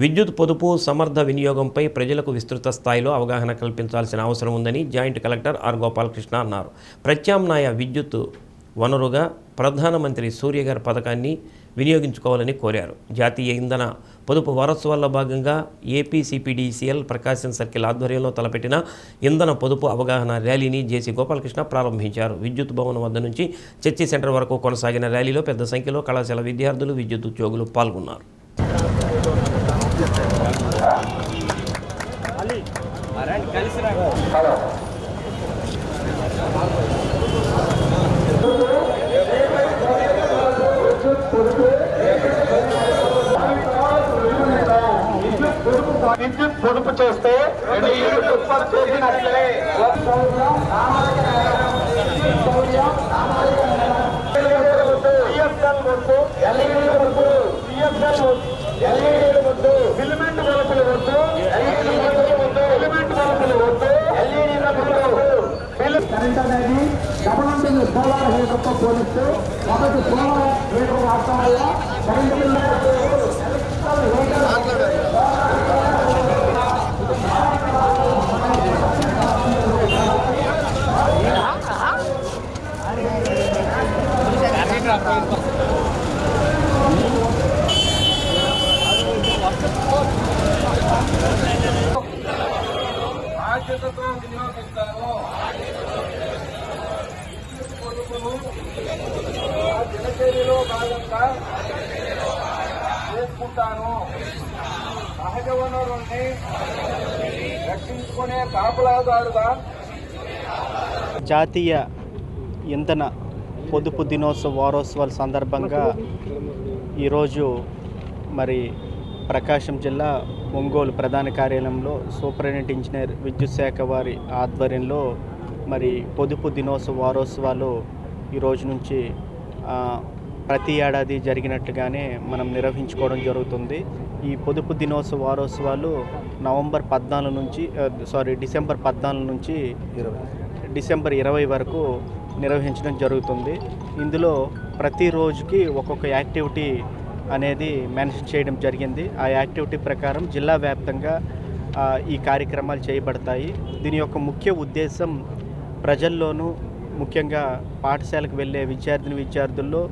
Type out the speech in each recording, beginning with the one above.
విద్యుత్ పొదుపు సమర్థ వినియోగంపై ప్రజలకు విస్తృత స్థాయిలో అవగాహన కల్పించాల్సిన అవసరం ఉందని జాయింట్ కలెక్టర్ ఆర్ గోపాలకృష్ణ అన్నారు. ప్రత్యామ్నాయ విద్యుత్ వనరుగా ప్రధానమంత్రి సూర్యఘర్ పథకాన్ని వినియోగించుకోవాలని కోరారు. జాతీయ ఇంధన పొదుపు వారోత్సవాల్లో భాగంగా ఏపీసీపీడీసీఎల్ ప్రకాశం సర్కిల్ ఆధ్వర్యంలో తలపెట్టిన ఇంధన పొదుపు అవగాహన ర్యాలీని జేసీ గోపాలకృష్ణ ప్రారంభించారు. విద్యుత్ భవన్ వద్ద నుంచి చర్చి సెంటర్ వరకు కొనసాగిన ర్యాలీలో పెద్ద సంఖ్యలో కళాశాల విద్యార్థులు, విద్యుత్ ఉద్యోగులు పాల్గొన్నారు. విద్యుత్ పొదుపు చేస్తే ఉత్పత్తి చేసినట్లే ఫిలమెంట్ వలసలు వద్దు, ఫిలమెంట్ వలసలు వద్దు, కరెంట్ అనేది గవర్నమెంట్ సోలార్ హీటర్తో పోలిస్తూ మొదటి సోలార్ హీటర్ వాడటం వల్ల కరెంట్ బాధ్యతతో వినియోగిస్తాను. పొదుపును దినచర్యలో భాగంగా చేసుకుంటాను. సహజ వనరుల్ని రక్షించుకునే కాపలాదారుగా జాతీయ ఇంధన పొదుపు దినోత్సవ వారోత్సవాల సందర్భంగా ఈరోజు మరి ప్రకాశం జిల్లా ఒంగోలు ప్రధాన కార్యాలయంలో సూపరింటెండెంట్ ఇంజనీర్ విద్యుత్ శాఖ వారి ఆధ్వర్యంలో మరి పొదుపు దినోత్సవ వారోత్సవాలు ఈరోజు నుంచి ప్రతి ఏడాది జరిగినట్లుగానే మనం నిర్వహించుకోవడం జరుగుతుంది. ఈ పొదుపు దినోత్సవ వారోత్సవాలు డిసెంబర్ 14 నుంచి డిసెంబర్ 20 వరకు నిర్వహించడం జరుగుతుంది. ఇందులో ప్రతి రోజుకి ఒక్కొక్క యాక్టివిటీ అనేది మెన్షన్ చేయడం జరిగింది. ఆ యాక్టివిటీ ప్రకారం జిల్లా వ్యాప్తంగా ఈ కార్యక్రమాలు చేయబడతాయి. దీని యొక్క ముఖ్య ఉద్దేశం ప్రజల్లోనూ ముఖ్యంగా పాఠశాలకు వెళ్ళే విద్యార్థుల్లో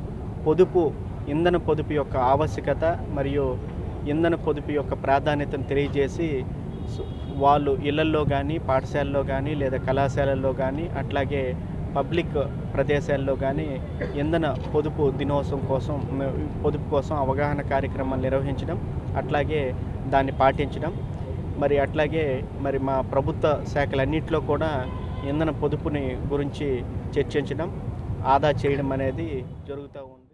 ఇంధన పొదుపు యొక్క ఆవశ్యకత మరియు ఇంధన పొదుపు యొక్క ప్రాధాన్యతను తెలియజేసి వాళ్ళు ఇళ్లల్లో కానీ, పాఠశాలలో కానీ, లేదా కళాశాలల్లో కానీ, అట్లాగే పబ్లిక్ ప్రదేశాల్లో కానీ ఇంధన పొదుపు దినోత్సవం కోసం అవగాహన కార్యక్రమాలు నిర్వహించడం, అట్లాగే దాన్ని పాటించడం, అట్లాగే మా ప్రభుత్వ శాఖలన్నింటిలో కూడా ఇంధన పొదుపుని గురించి చర్చించడం, ఆదా చేయడం అనేది జరుగుతూ ఉంది.